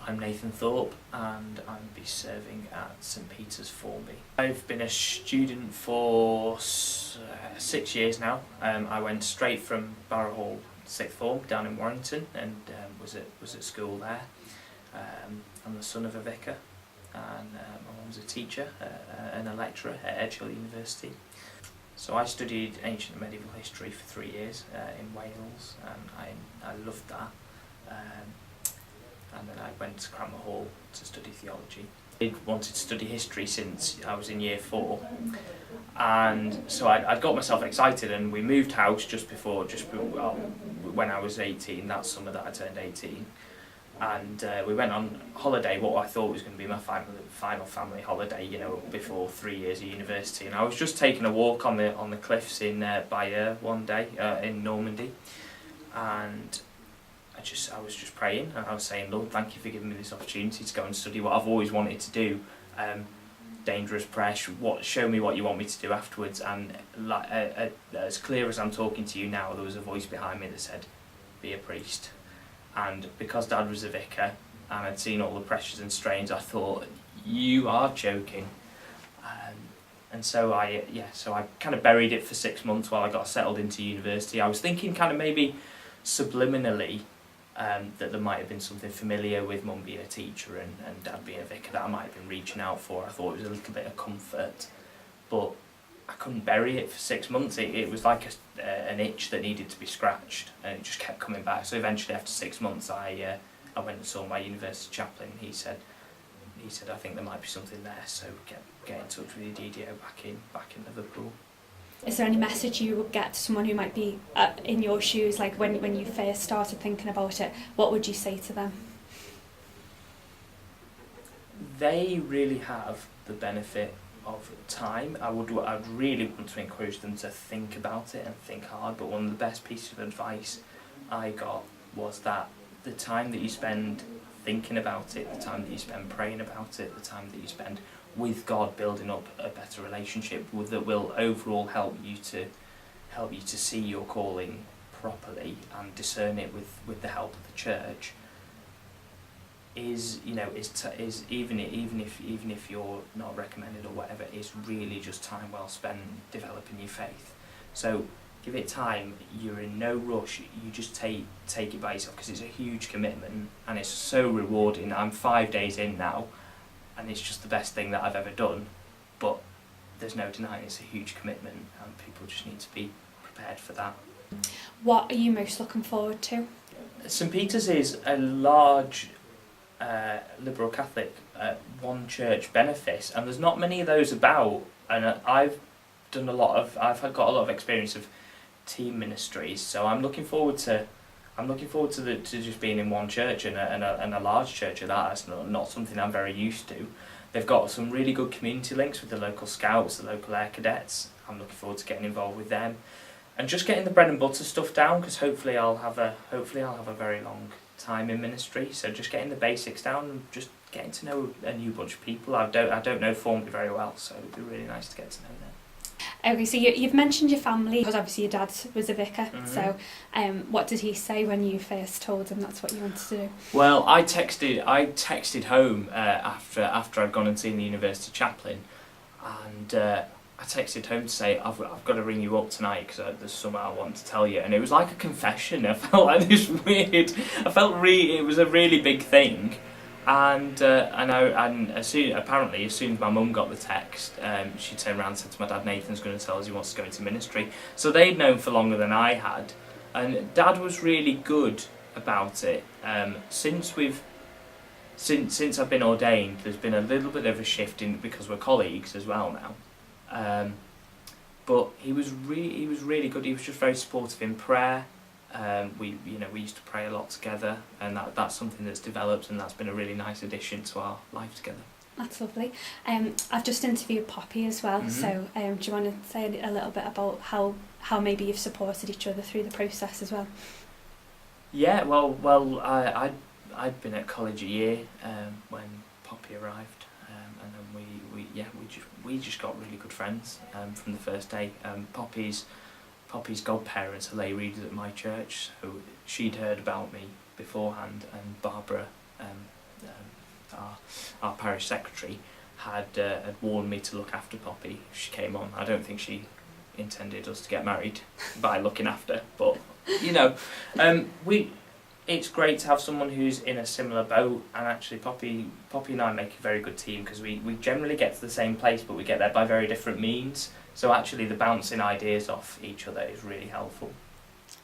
I'm Nathan Thorpe and I'll be serving at St Peter's Formby. I've been a student for 6 years now. I went straight from Barrow Hall sixth form down in Warrington and was at school there. I'm the son of a vicar and my mum's a teacher and a lecturer at Edge Hill University. So I studied ancient and medieval history for 3 years in Wales and I loved that. And then I went to Cranmer Hall to study theology. I wanted to study history since I was in year 4, and so I'd got myself excited, and we moved house just when I was 18, that summer that I turned 18, and we went on holiday, what I thought was going to be my final family holiday, you know, before 3 years of university. And I was just taking a walk on the cliffs in Bayeux one day in Normandy, and I was just praying, and I was saying, Lord, thank you for giving me this opportunity to go and study what I've always wanted to do. Dangerous press, show me what you want me to do afterwards. And as clear as I'm talking to you now, there was a voice behind me that said, be a priest. And because Dad was a vicar and I'd seen all the pressures and strains, I thought, you are joking. And so I kind of buried it for 6 months while I got settled into university. I was thinking kind of maybe subliminally that there might have been something familiar with Mum being a teacher and Dad being a vicar that I might have been reaching out for. I thought it was a little bit of comfort, but I couldn't bury it for 6 months. It was like an itch that needed to be scratched, and it just kept coming back. So eventually, after 6 months, I went and saw my university chaplain. He said, I think there might be something there. So get in touch with your DDO back in Liverpool. Is there any message you would get to someone who might be in your shoes, like when you first started thinking about it? What would you say to them? They really have the benefit of time. I'd really want to encourage them to think about it and think hard, but one of the best pieces of advice I got was that the time that you spend thinking about it, the time that you spend praying about it, the time that you spend with God building up a better relationship that will overall help you to see your calling properly and discern it with the help of the church is even if you're not recommended or whatever, is really just time well spent developing your faith. So give it time. You're in no rush. You just take it by yourself, because it's a huge commitment and it's so rewarding. I'm 5 days in now, and it's just the best thing that I've ever done, but there's no denying it's a huge commitment, and people just need to be prepared for that. What are you most looking forward to? St Peter's is a large liberal Catholic one church benefice, and there's not many of those about, and I've got a lot of experience of team ministries, so I'm looking forward to just being in one church and a large church at that. It's not something I'm very used to. They've got some really good community links with the local scouts, the local air cadets. I'm looking forward to getting involved with them and just getting the bread and butter stuff down, because hopefully I'll have a very long time in ministry. So just getting the basics down and just getting to know a new bunch of people. I don't know Formby very well, so it'd be really nice to get to know them. Okay, so you've mentioned your family, because obviously your dad was a vicar. Mm-hmm. So what did he say when you first told him that's what you wanted to do? Well, I texted home after I'd gone and seen the university chaplain, and I texted home to say, I've got to ring you up tonight because there's something I want to tell you. And it was like a confession. I felt like this weird. It was a really big thing. And as soon as my mum got the text, she turned around and said to my dad, Nathan's going to tell us he wants to go into ministry. So they'd known for longer than I had, and Dad was really good about it. Since I've been ordained, there's been a little bit of a shift because we're colleagues as well now. But he was really good. He was just very supportive in prayer. We used to pray a lot together, and that's something that's developed, and that's been a really nice addition to our life together. That's lovely. I've just interviewed Poppy as well. Mm-hmm. So do you want to say a little bit about how maybe you've supported each other through the process as well? Yeah, well, I'd been at college a year when Poppy arrived, and then we just got really good friends from the first day. Poppy's godparents are lay readers at my church, so she'd heard about me beforehand, and Barbara our parish secretary, had warned me to look after Poppy if she came on. I don't think she intended us to get married by looking after, but you know, it's great to have someone who's in a similar boat, and actually Poppy and I make a very good team, because we generally get to the same place, but we get there by very different means. So actually the bouncing ideas off each other is really helpful.